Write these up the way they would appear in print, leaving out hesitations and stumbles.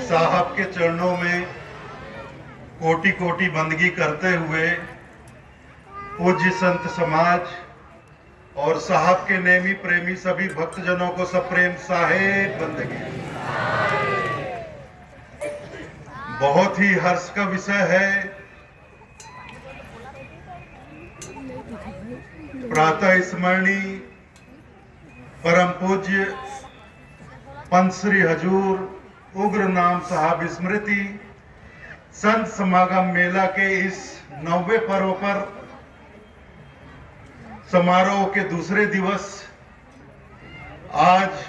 साहब के चरणों में कोटि कोटि बंदगी करते हुए पूज्य संत समाज और साहब के नेमी प्रेमी सभी भक्तजनों को सप्रेम साहेब बंदगी। बहुत ही हर्ष का विषय है। प्रातः स्मरणीय परम पूज्य पंत श्री हजूर उग्र नाम साहब स्मृति संत समागम मेला के इस 90वें पर्व पर समारोह के दूसरे दिवस आज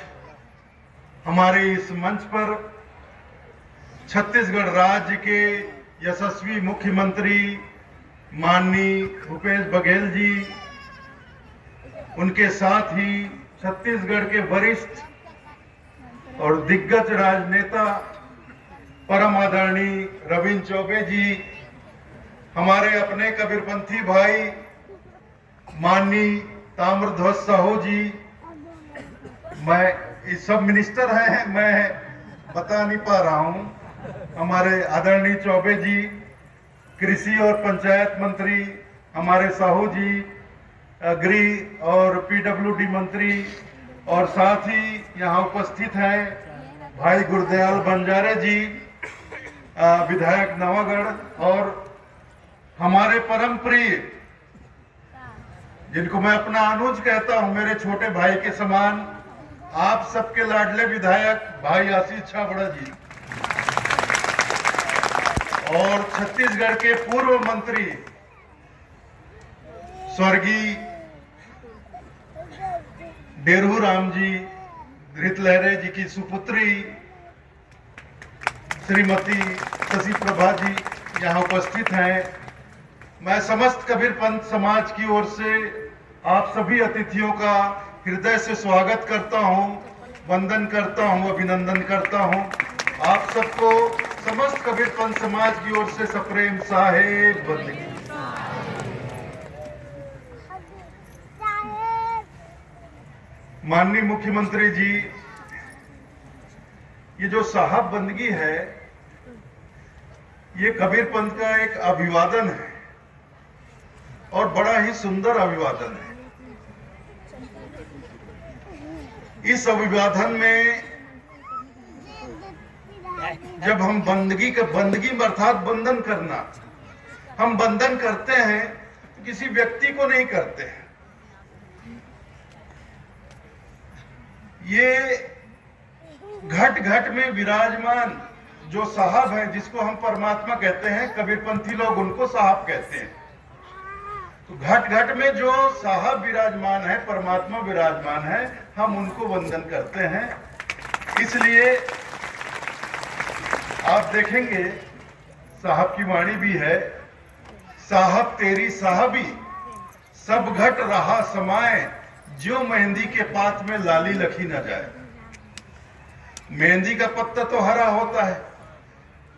हमारे इस मंच पर छत्तीसगढ़ राज्य के यशस्वी मुख्यमंत्री माननीय भूपेश बघेल जी, उनके साथ ही छत्तीसगढ़ के वरिष्ठ और दिग्गज राजनेता परम आदरणीय रविंद्र चौबे जी, हमारे अपने कबीरपंथी भाई माननीय ताम्रध्वज साहू जी, मैं इस सब मिनिस्टर हैं, मैं बता नहीं पा रहा हूं, हमारे आदरणीय चौबे जी, कृषि और पंचायत मंत्री हमारे साहू जी, गृह और पीडब्ल्यूडी मंत्री, और साथ ही यहाँ उपस्थित हैं भाई गुरदयाल बंजारे जी, विधायक नवागढ़, और हमारे परम प्रिय जिनको मैं अपना अनुज कहता हूं, मेरे छोटे भाई के समान, आप सबके लाडले विधायक भाई आशीष छाबड़ा जी, और छत्तीसगढ़ के पूर्व मंत्री स्वर्गीय डेरू राम जी, धृत लहरे जी की सुपुत्री श्रीमती शशि प्रभा जी यहाँ उपस्थित हैं। मैं समस्त कबीरपंथ समाज की ओर से आप सभी अतिथियों का हृदय से स्वागत करता हूं, वंदन करता हूं, अभिनंदन करता हूं। आप सबको समस्त कबीरपंथ समाज की ओर से सप्रेम साहेब बंदगी। माननीय मुख्यमंत्री जी, ये जो साहब बंदगी है, ये कबीरपंथ का एक अभिवादन है और बड़ा ही सुंदर अभिवादन है। इस अभिवादन में जब हम बंदगी अर्थात बंधन करना, हम बंधन करते हैं तो किसी व्यक्ति को नहीं करते हैं। ये घट घट में विराजमान जो साहब है, जिसको हम परमात्मा कहते हैं, कबीरपंथी लोग उनको साहब कहते हैं। तो घट घट में जो साहब विराजमान है, परमात्मा विराजमान है, हम उनको वंदन करते हैं। इसलिए आप देखेंगे साहब की वाणी भी है, साहब तेरी साहबी सब घट रहा समाए, जो मेहंदी के पात में लाली लखी न जाए। मेहंदी का पत्ता तो हरा होता है,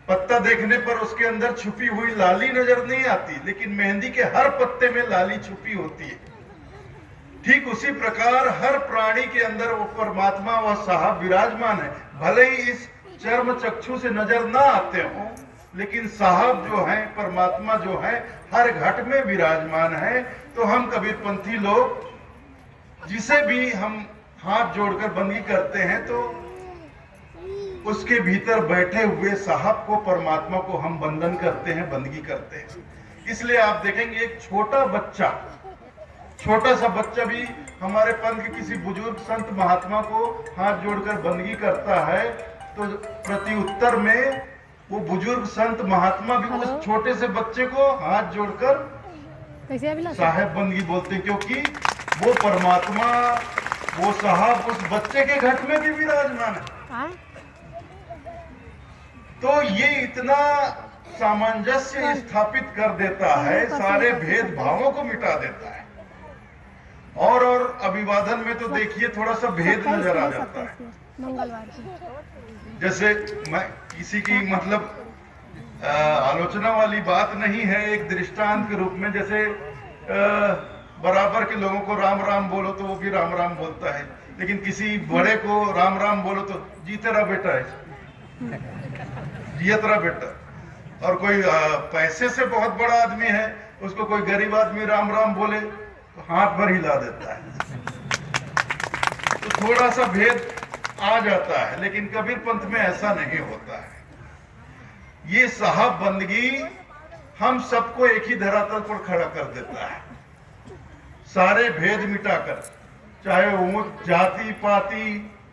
पत्ता देखने पर उसके अंदर छुपी हुई लाली नजर नहीं आती, लेकिन मेहंदी के हर पत्ते में लाली छुपी होती है। ठीक उसी प्रकार हर प्राणी के अंदर वो परमात्मा व साहब विराजमान है। भले ही इस चर्म चक्षु से नजर ना आते हो, लेकिन साहब जो है, परमात्मा जो है, हर घट में विराजमान है। तो हम कबीरपंथी लोग जिसे भी हम हाथ जोड़कर बंदगी करते हैं, तो उसके भीतर बैठे हुए साहब को, परमात्मा को हम बंधन करते हैं, बंदगी करते हैं। इसलिए आप देखेंगे एक छोटा सा बच्चा भी हमारे पंथ के किसी बुजुर्ग संत महात्मा को हाथ जोड़कर बंदगी करता है, तो प्रति उत्तर में वो बुजुर्ग संत महात्मा भी उस छोटे से बच्चे को हाथ जोड़कर साहेब बंदगी बोलते हैं, क्योंकि वो परमात्मा, वो साहब उस बच्चे के घट में भी विराजमान है। तो ये इतना सामंजस्य स्थापित कर देता है, सारे भेदभावों को मिटा देता है। और अभिवादन में तो देखिए थोड़ा सा भेद नजर आ जाता है। जैसे मैं किसी की मतलब आलोचना वाली बात नहीं है, एक दृष्टांत के रूप में, जैसे बराबर के लोगों को राम राम बोलो तो वो भी राम राम बोलता है। लेकिन किसी बड़े को राम राम बोलो तो जी तेरा बेटा है, जी तेरा बेटा। और कोई पैसे से बहुत बड़ा आदमी है, उसको कोई गरीब आदमी राम राम बोले तो हाथ भर हिला देता है। तो थोड़ा सा भेद आ जाता है, लेकिन कबीर पंथ में ऐसा नहीं होता है। ये साहब बंदगी हम सबको एक ही धरातल पर खड़ा कर देता है, सारे भेद मिटाकर, चाहे ऊंच जाति पाति,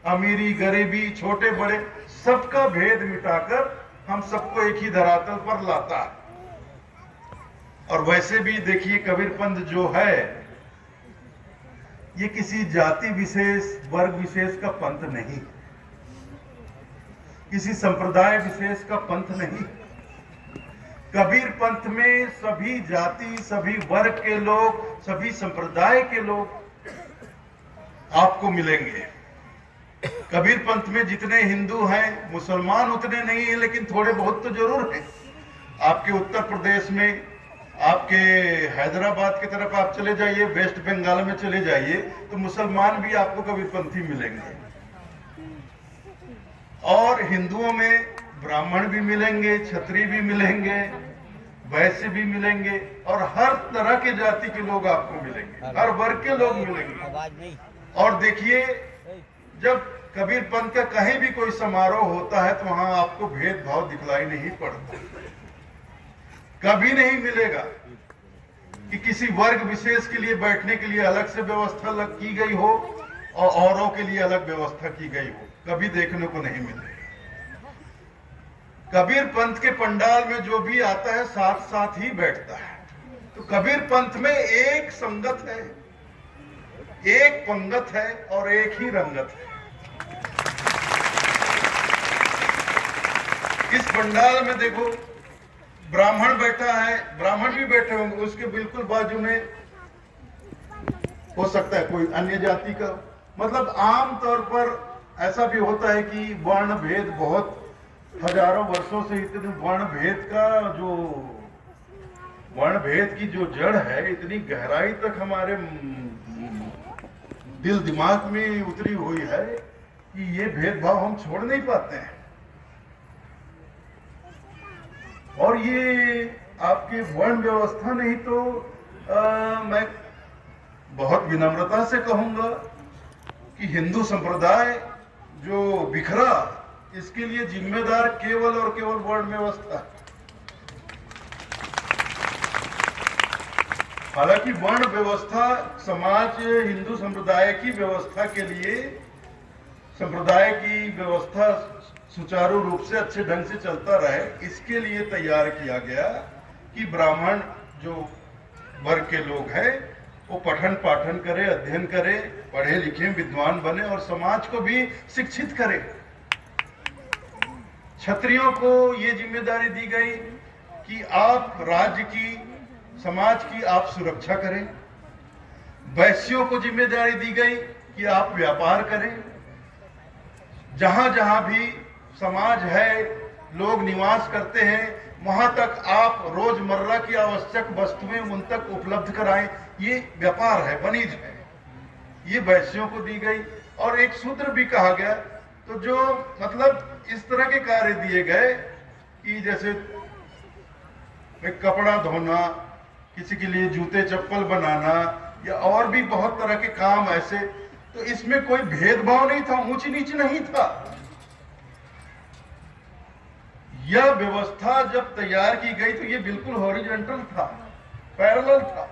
अमीरी गरीबी, छोटे बड़े, सबका भेद मिटाकर हम सबको एक ही धरातल पर लाता है। और वैसे भी देखिए कबीर पंथ जो है ये किसी जाति विशेष वर्ग विशेष का पंथ नहीं, किसी संप्रदाय विशेष का पंथ नहीं। कबीर पंथ में सभी जाति, सभी वर्ग के लोग, सभी संप्रदाय के लोग आपको मिलेंगे। कबीर पंथ में जितने हिंदू हैं, मुसलमान उतने नहीं है, लेकिन थोड़े बहुत तो जरूर हैं। आपके उत्तर प्रदेश में, आपके हैदराबाद की तरफ आप चले जाइए, वेस्ट बंगाल में चले जाइए, तो मुसलमान भी आपको कबीरपंथी मिलेंगे। और हिंदुओं में ब्राह्मण भी मिलेंगे, क्षत्रिय भी मिलेंगे, वैश्य भी मिलेंगे, और हर तरह के जाति के लोग आपको मिलेंगे, हर वर्ग के लोग मिलेंगे। और देखिए, जब कबीर पंथ का कहीं भी कोई समारोह होता है तो वहां आपको भेदभाव दिखलाई नहीं पड़ता, कभी नहीं मिलेगा कि किसी वर्ग विशेष के लिए बैठने के लिए अलग से व्यवस्था की गई हो और औरों के लिए अलग व्यवस्था की गई हो, कभी देखने को नहीं मिलेगा। कबीर पंथ के पंडाल में जो भी आता है साथ साथ ही बैठता है। तो कबीर पंथ में एक संगत है, एक पंगत है और एक ही रंगत है। इस पंडाल में देखो, ब्राह्मण बैठा है, ब्राह्मण भी बैठे होंगे, उसके बिल्कुल बाजू में हो सकता है कोई अन्य जाति का। मतलब आम तौर पर ऐसा भी होता है कि वर्ण भेद बहुत हजारों वर्षों से, इतने वर्ण भेद का जो वर्ण भेद की जो जड़ है इतनी गहराई तक हमारे दिल दिमाग में उतरी हुई है कि ये भेदभाव हम छोड़ नहीं पाते हैं। और ये आपके वर्ण व्यवस्था नहीं तो मैं बहुत विनम्रता से कहूंगा कि हिंदू संप्रदाय जो बिखरा, इसके लिए जिम्मेदार केवल और केवल वर्ण व्यवस्था। हालांकि वर्ण व्यवस्था समाज, हिंदू संप्रदाय की व्यवस्था के लिए, संप्रदाय की व्यवस्था सुचारू रूप से अच्छे ढंग से चलता रहे, इसके लिए तैयार किया गया कि ब्राह्मण जो वर्ग के लोग हैं वो पठन पाठन करे, अध्ययन करे, पढ़े लिखे विद्वान बने और समाज को भी शिक्षित करे। क्षत्रियों को ये जिम्मेदारी दी गई कि आप राज्य की, समाज की आप सुरक्षा करें। वैश्यों को जिम्मेदारी दी गई कि आप व्यापार करें। जहां जहां भी समाज है, लोग निवास करते हैं, वहां तक आप रोजमर्रा की आवश्यक वस्तुएं उन तक उपलब्ध कराएं। ये व्यापार है, वाणिज्य है। ये वैश्यों को दी गई। और एक सूत्र भी कहा गया। तो जो मतलब इस तरह के कार्य दिए गए कि जैसे कपड़ा धोना, किसी के लिए जूते चप्पल बनाना, या और भी बहुत तरह के काम ऐसे, तो इसमें कोई भेदभाव नहीं था, ऊंच नीच नहीं था। यह व्यवस्था जब तैयार की गई तो ये बिल्कुल हॉरिजॉन्टल था, पैरेलल था,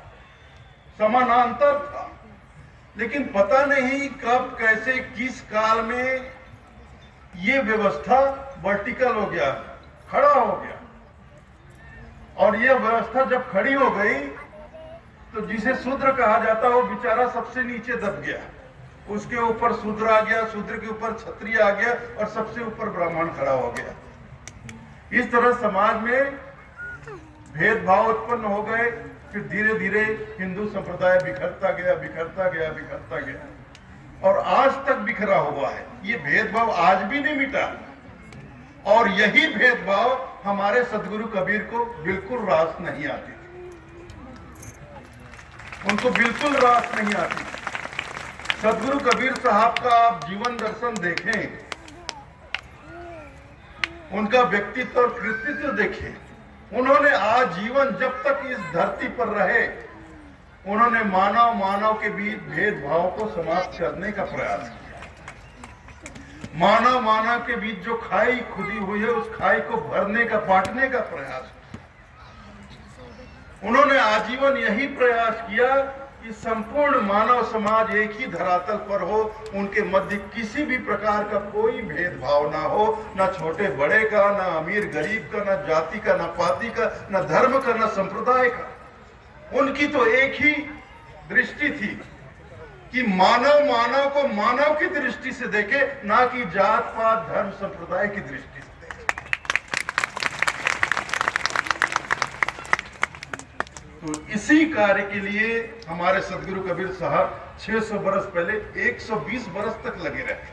समानांतर था। लेकिन पता नहीं कब, कैसे, किस काल में ये व्यवस्था वर्टिकल हो गया, खड़ा हो गया। और यह व्यवस्था जब खड़ी हो गई तो जिसे शूद्र कहा जाता वो बेचारा सबसे नीचे दब गया, उसके ऊपर शूद्र आ गया, शूद्र के ऊपर क्षत्रिय आ गया और सबसे ऊपर ब्राह्मण खड़ा हो गया। इस तरह समाज में भेदभाव उत्पन्न हो गए। फिर धीरे धीरे हिंदू संप्रदाय बिखरता गया, बिखरता गया, बिखरता गया और आज तक बिखरा हुआ है। ये भेदभाव आज भी नहीं मिटा और यही भेदभाव हमारे सदगुरु कबीर को बिल्कुल रास नहीं आती थी, उनको बिल्कुल रास नहीं आती। सदगुरु कबीर साहब का आप जीवन दर्शन देखें, उनका व्यक्तित्व और कृतित्व देखें। उन्होंने आजीवन जब तक इस धरती पर रहे, उन्होंने मानव मानव के बीच भेदभाव को समाप्त करने का प्रयास किया। मानव मानव के बीच जो खाई खुदी हुई है, उस खाई को भरने का, बांटने का प्रयास किया। उन्होंने आजीवन यही प्रयास किया कि संपूर्ण मानव समाज एक ही धरातल पर हो, उनके मध्य किसी भी प्रकार का कोई भेदभाव ना हो, ना छोटे बड़े का, ना अमीर गरीब का, ना जाति का, ना पाति का, ना धर्म का, ना संप्रदाय का। उनकी तो एक ही दृष्टि थी कि मानव मानव को मानव की दृष्टि से देखे, ना कि जात पात धर्म संप्रदाय की दृष्टि से देखे। तो इसी कार्य के लिए हमारे सदगुरु कबीर साहब 600 बरस पहले 120 बरस तक लगे रहे।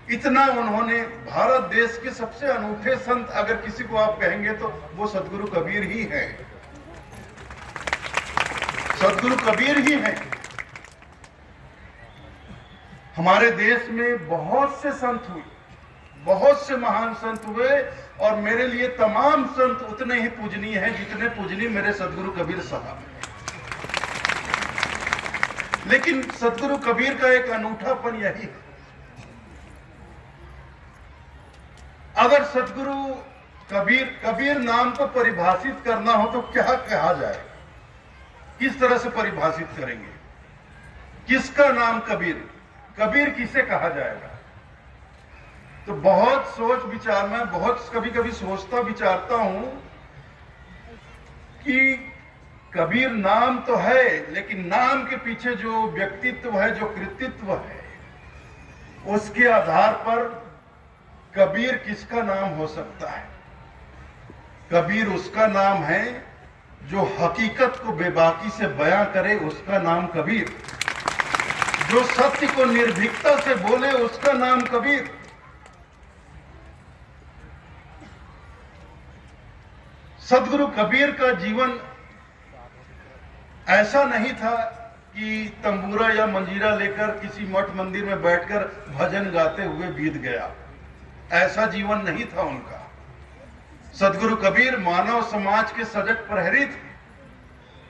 इतना उन्होंने, भारत देश के सबसे अनूठे संत अगर किसी को आप कहेंगे तो वो सदगुरु कबीर ही हैं। सदगुरु कबीर ही हैं। हमारे देश में बहुत से संत हुए, बहुत से महान संत हुए, और मेरे लिए तमाम संत उतने ही पूजनीय हैं जितने पूजनीय मेरे सदगुरु कबीर साहब हैं। लेकिन सदगुरु कबीर का एक अनूठापन यही है, अगर सदगुरु कबीर नाम को परिभाषित करना हो तो क्या कहा जाए, किस तरह से परिभाषित करेंगे? किसका नाम कबीर? कबीर किसे कहा जाएगा? तो बहुत सोच विचार में, बहुत कभी कभी सोचता विचारता हूं कि कबीर नाम तो है, लेकिन नाम के पीछे जो व्यक्तित्व है, जो कृतित्व है, उसके आधार पर कबीर किसका नाम हो सकता है? कबीर उसका नाम है जो हकीकत को बेबाकी से बयां करे, उसका नाम कबीर। जो सत्य को निर्भीकता से बोले, उसका नाम कबीर। सदगुरु कबीर का जीवन ऐसा नहीं था कि तंबूरा या मंजीरा लेकर किसी मठ मंदिर में बैठकर भजन गाते हुए बीत गया। ऐसा जीवन नहीं था उनका। सदगुरु कबीर मानव समाज के सजग प्रहरी थे।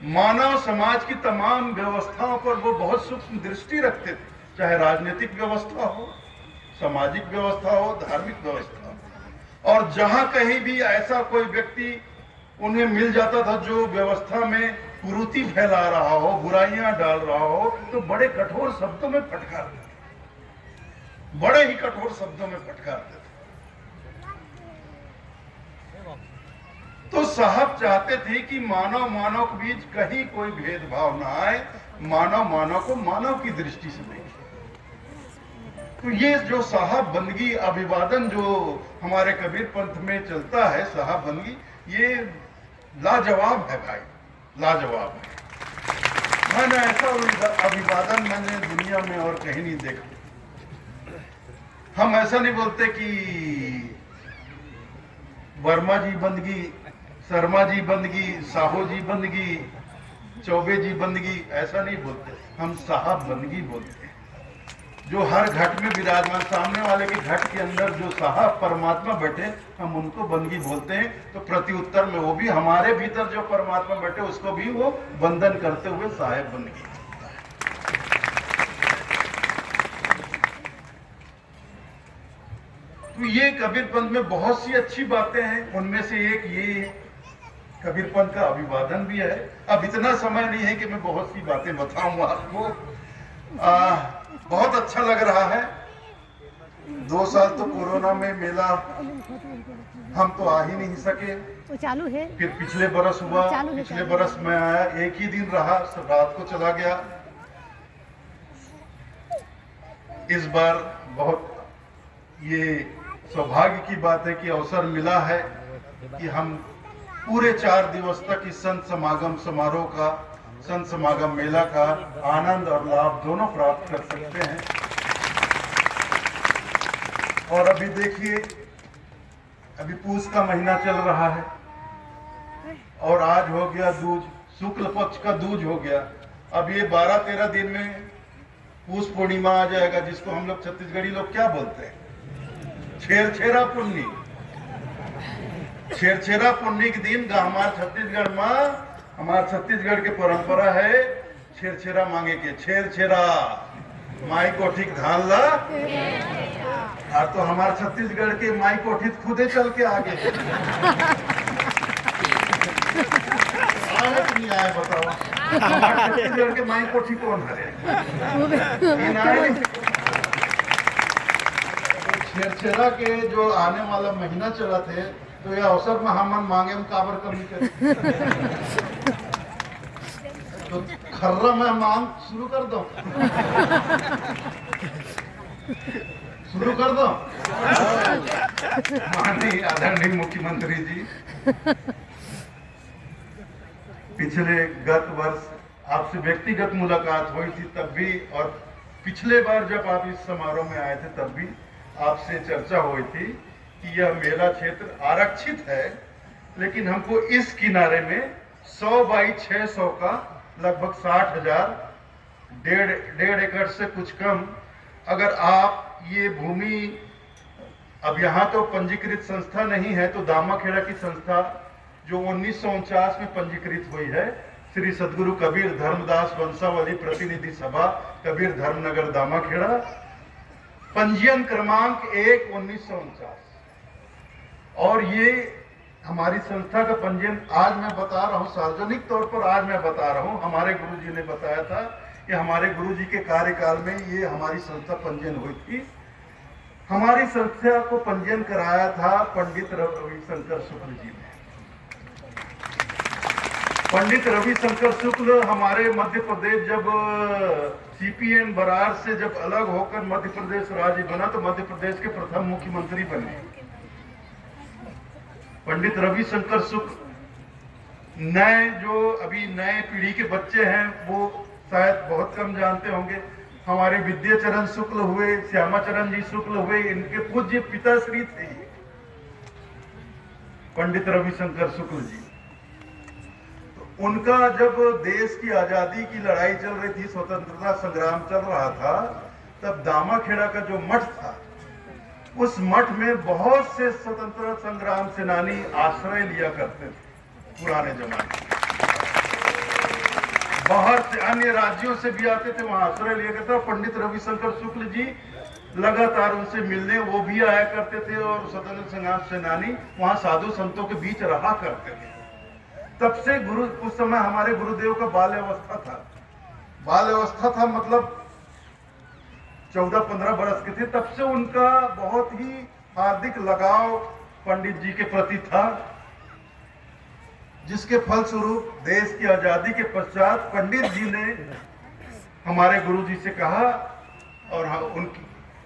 मानव समाज की तमाम व्यवस्थाओं पर वो बहुत सूक्ष्म दृष्टि रखते थे, चाहे राजनीतिक व्यवस्था हो, सामाजिक व्यवस्था हो, धार्मिक व्यवस्था हो। और जहां कहीं भी ऐसा कोई व्यक्ति उन्हें मिल जाता था जो व्यवस्था में कुरीति फैला रहा हो, बुराइयां डाल रहा हो, तो बड़े कठोर शब्दों में फटकारते थे, बड़े ही कठोर शब्दों में फटकारते थे। तो साहब चाहते थे कि मानव मानव के बीच कहीं कोई भेदभाव ना आए, मानव मानव को मानव की दृष्टि से देखे। तो ये जो साहब बंदगी, अभिवादन जो हमारे कबीर पंथ में चलता है, साहब बंदगी, ये लाजवाब है भाई, लाजवाब है। मैंने ऐसा अभिवादन मैंने दुनिया में और कहीं नहीं देखा। हम ऐसा नहीं बोलते कि वर्मा जी बंदगी, शर्मा जी बंदगी, साहू जी बंदगी, चौबे जी बंदगी, ऐसा नहीं बोलते। हम साहब बंदगी बोलते हैं। जो हर घट में विराजमान, सामने वाले के घट के अंदर जो साहब परमात्मा बैठे, हम उनको बंदगी बोलते हैं। तो प्रति उत्तर में वो भी हमारे भीतर जो परमात्मा बैठे, उसको भी वो वंदन करते हुए साहेब बंदगी। तो ये कबीर पंथ में बहुत सी अच्छी बातें हैं। उनमें से एक ये कबीर पंथ का अभिवादन भी है। अब इतना समय नहीं है कि मैं बहुत सी बातें बताऊं आपको। बहुत अच्छा लग रहा है। 2 साल तो कोरोना में मेला हम तो आ ही नहीं सके। वो चालू है। फिर पिछले बरस हुआ, पिछले बरस मैं आया, एक ही दिन रहा, रात को चला गया। इस बार बहुत ये सौभाग्य की बात है कि अवसर मिला है कि हम पूरे 4 दिवस तक इस संत समागम समारोह का, संत समागम मेला का आनंद और लाभ दोनों प्राप्त कर सकते हैं। और अभी देखिए, अभी पूस का महीना चल रहा है और आज हो गया दूज, शुक्ल पक्ष का दूज हो गया। अब ये 12-13 दिन में पूष पूर्णिमा आ जाएगा, जिसको हम लोग छत्तीसगढ़ी लोग क्या बोलते हैं, छेरछेरा पुन्नी। छेरछेरा पुन्नी के दिन हमारे छत्तीसगढ़ के परंपरा है छेरछेरा मांगे के। छेरछेरा माई कोठी धान ला, और तो हमारे छत्तीसगढ़ के माई कोठी खुदे चल के आगे आए कि नहीं आए बताओ। हमारे छत्तीसगढ़ के माई कोठी कौन है? छेरछेरा के जो आने वाला महीना चला थे, तो ये अवसर में हम मांगे में काबर कमी करे, तो खर्रा में मांग शुरू कर दो, शुरू कर दो। माननीय आदरणीय मुख्यमंत्री जी, पिछले गत वर्ष आपसे व्यक्तिगत मुलाकात हुई थी तब भी, और पिछले बार जब आप इस समारोह में आए थे तब भी आपसे चर्चा हुई थी कि यह मेला क्षेत्र आरक्षित है, लेकिन हमको इस किनारे में 100 बाई 600 का लगभग 60,000, 1.5 एकड़ से कुछ कम, अगर आप ये भूमि, अब यहाँ तो पंजीकृत संस्था नहीं है, तो दामाखेड़ा की संस्था जो 1949 में पंजीकृत हुई है, श्री सदगुरु कबीर धर्मदास वंशावली प्रतिनिधि सभा कबीर धर्मनगर दामाखेड़ा, पंजीयन क्रमांक 1/1949। और ये हमारी संस्था का पंजीयन आज मैं बता रहा हूँ, सार्वजनिक तौर पर आज मैं बता रहा हूँ, हमारे गुरुजी ने बताया था कि हमारे गुरुजी के कार्यकाल में ये हमारी संस्था पंजीयन हुई थी। हमारी संस्था को पंजीयन कराया था पंडित रविशंकर शुक्ल जी ने। पंडित रविशंकर शुक्ल हमारे मध्य प्रदेश, जब सीपीएन बरार से जब अलग होकर मध्य प्रदेश राज्य बना, तो मध्य प्रदेश के प्रथम मुख्यमंत्री बने। पंडित रविशंकर शुक्ल, जो अभी नए पीढ़ी के बच्चे हैं वो शायद बहुत कम जानते होंगे, हमारे विद्याचरण शुक्ल हुए, श्यामाचरण जी शुक्ल हुए, इनके पूज्य पिताश्री थे पंडित रविशंकर शुक्ल जी। तो उनका जब देश की आजादी की लड़ाई चल रही थी, स्वतंत्रता संग्राम चल रहा था, तब दामाखेड़ा का जो मठ था, उस मठ में बहुत से स्वतंत्रता संग्राम सेनानी आश्रय लिया करते थे पुराने जमाने में। बाहर से अन्य राज्यों से भी आते थे, वहां आश्रय लिया करते। पंडित रविशंकर शुक्ल जी लगातार उनसे मिलने वो भी आया करते थे, और स्वतंत्रता संग्राम सेनानी वहां साधु संतों के बीच रहा करते थे। तब से उस समय हमारे गुरुदेव का बाल अवस्था था, मतलब 14-15 बरस के थे। तब से उनका बहुत ही हार्दिक लगाव पंडित जी के प्रति था, जिसके फलस्वरूप देश की आजादी के पश्चात पंडित जी ने हमारे गुरुजी से कहा, और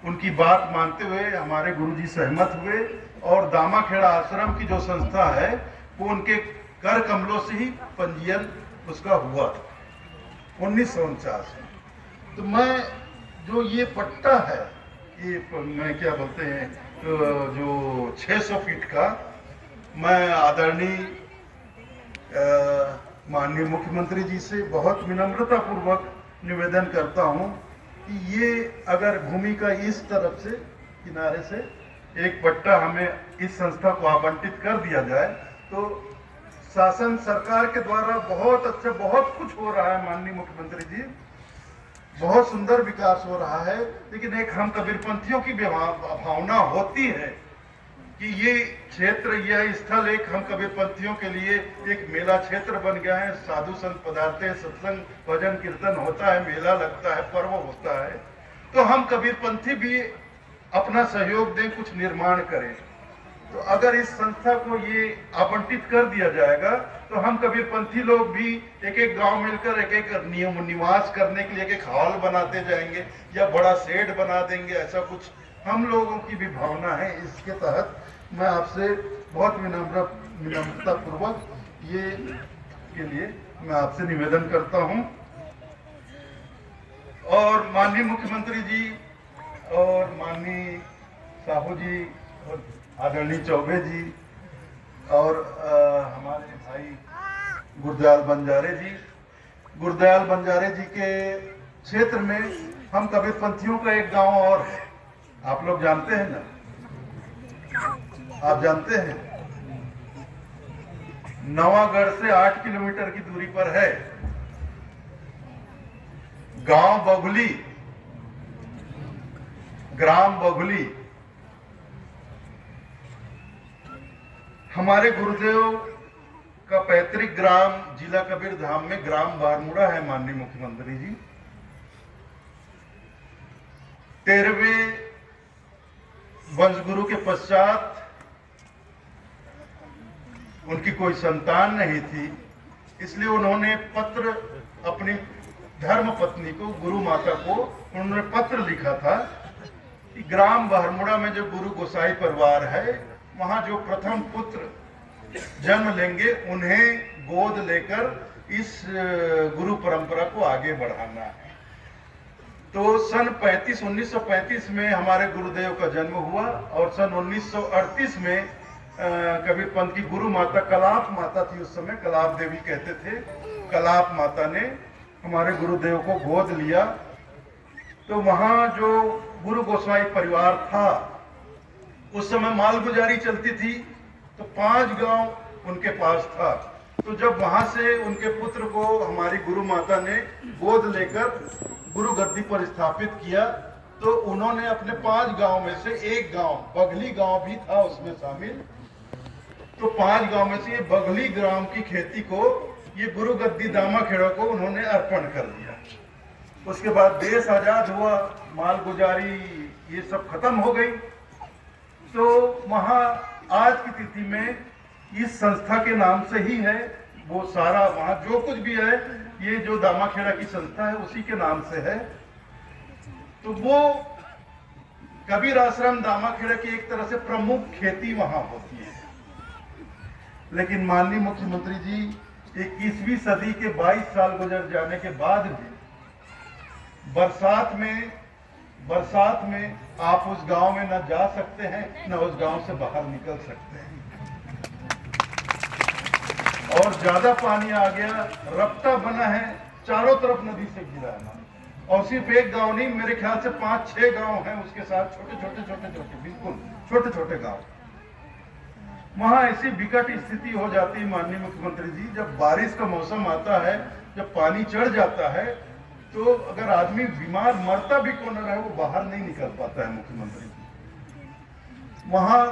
उनकी बात मानते हुए हमारे गुरुजी सहमत हुए, और दामाखेड़ा आश्रम की जो संस्था है वो उनके कर कमलों से ही पंजीयन उसका हुआ था 1949 में। तो मैं जो ये पट्टा है, ये मैं क्या बोलते हैं, जो 600 फीट का, मैं आदरणीय माननीय मुख्यमंत्री जी से बहुत विनम्रता पूर्वक निवेदन करता हूं कि ये अगर भूमि का इस तरफ से किनारे से एक पट्टा हमें इस संस्था को आवंटित कर दिया जाए, तो शासन सरकार के द्वारा बहुत अच्छा, बहुत कुछ हो रहा है माननीय मुख्यमंत्री जी, बहुत सुंदर विकास हो रहा है। लेकिन एक हम कबीरपंथियों की भावना होती है कि ये क्षेत्र, यह स्थल एक हम कबीरपंथियों के लिए एक मेला क्षेत्र बन गया है। साधु संत पधारते हैं, सत्संग भजन कीर्तन होता है, मेला लगता है, पर्व होता है, तो हम कबीरपंथी भी अपना सहयोग दें, कुछ निर्माण करें। तो अगर इस संस्था को ये आवंटित कर दिया जाएगा, तो हम कबीरपंथी लोग भी एक गांव मिलकर एक निवास करने के लिए एक हॉल बनाते जाएंगे, या बड़ा शेड बना देंगे, ऐसा कुछ हम लोगों की भी भावना है। इसके तहत मैं आपसे बहुत विनम्रता पूर्वक ये के लिए मैं आपसे निवेदन करता हूं। और माननीय मुख्यमंत्री जी और माननीय साहू जी और आदरणीय चौबे जी और हमारे भाई गुरदयाल बंजारे जी के क्षेत्र में हम कबीरपंथियों का एक गांव और है, आप लोग जानते हैं ना, आप जानते हैं, नवागढ़ से 8 किलोमीटर की दूरी पर है गांव बघुली, ग्राम बघुली। हमारे गुरुदेव का पैतृक ग्राम जिला कबीरधाम में ग्राम बारमुड़ा है माननीय मुख्यमंत्री जी। 13वें वंशगुरु के पश्चात उनकी कोई संतान नहीं थी, इसलिए उन्होंने पत्र अपनी धर्म पत्नी को, गुरु माता को उन्होंने पत्र लिखा था कि ग्राम बहरमुड़ा में जो गुरु गोसाई परिवार है, वहां जो प्रथम पुत्र जन्म लेंगे उन्हें गोद लेकर इस गुरु परंपरा को आगे बढ़ाना है। तो सन 1935 में हमारे गुरुदेव का जन्म हुआ और सन 1938 में कबीर पंथ की गुरु माता, कलाप माता थी उस समय, कलाप देवी कहते थे, कलाप माता ने हमारे गुरुदेव को गोद लिया। तो वहां जो गुरु गोसाई परिवार था, उस समय मालगुजारी चलती थी, तो 5 गांव उनके पास था। तो जब वहां से उनके पुत्र को हमारी गुरु माता ने गोद लेकर गुरु गद्दी पर स्थापित किया, तो उन्होंने अपने 5 गांव में से एक गांव, बघली गांव भी था उसमें शामिल, तो 5 गांव में से ये बघली ग्राम की खेती को, ये गुरु गद्दी दामाखेड़ा को उन्होंने अर्पण कर दिया। उसके बाद देश आजाद हुआ, मालगुजारी ये सब खत्म हो गई। तो वहां आज की तिथि में इस संस्था के नाम से ही है वो सारा, वहां जो कुछ भी है, ये जो दामाखेड़ा की संस्था है उसी के नाम से है। तो वो कबीर आश्रम दामाखेड़ा की एक तरह से प्रमुख खेती वहां होती है। लेकिन माननीय मुख्यमंत्री जी, 21वीं सदी के 22 साल गुजर जाने के बाद भी बरसात में आप उस गांव में न जा सकते हैं, न उस गांव से बाहर निकल सकते हैं। और ज्यादा पानी आ गया, रपटा बना है, चारों तरफ नदी से घिरा है। और सिर्फ एक गांव नहीं, मेरे ख्याल से 5-6 गांव हैं उसके साथ, छोटे बिल्कुल छोटे छोटे गांव। वहां ऐसी विकट स्थिति हो जाती है माननीय मुख्यमंत्री जी, जब बारिश का मौसम आता है, जब पानी चढ़ जाता है, तो अगर आदमी बीमार मरता भी क्यों न रहे, वो बाहर नहीं निकल पाता है मुख्यमंत्री जी। वहां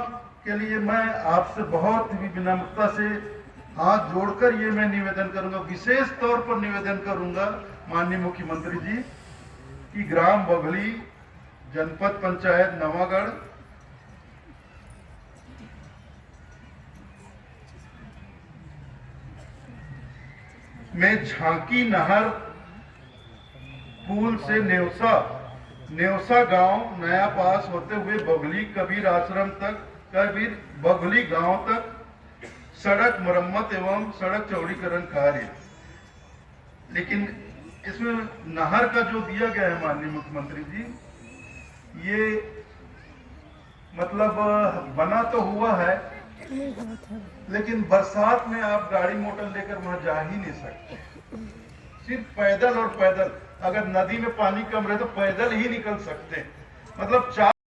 के लिए मैं आपसे बहुत ही विनम्रता से हाथ जोड़कर ये मैं निवेदन करूंगा, विशेष तौर पर निवेदन करूंगा माननीय मुख्यमंत्री जी, कि ग्राम बघली, जनपद पंचायत नवागढ़, में झांकी नहर पुल से नेवसा गांव नया पास होते हुए बघली कबीर आश्रम तक, कबीर बघली गांव तक सड़क मरम्मत एवं सड़क चौड़ीकरण कार्य। लेकिन इसमें नहर का जो दिया गया है माननीय मुख्यमंत्री जी, ये मतलब बना तो हुआ है, लेकिन बरसात में आप गाड़ी मोटर लेकर वहां जा ही नहीं सकते, सिर्फ पैदल और पैदल। अगर नदी में पानी कम रहे तो पैदल ही निकल सकते, मतलब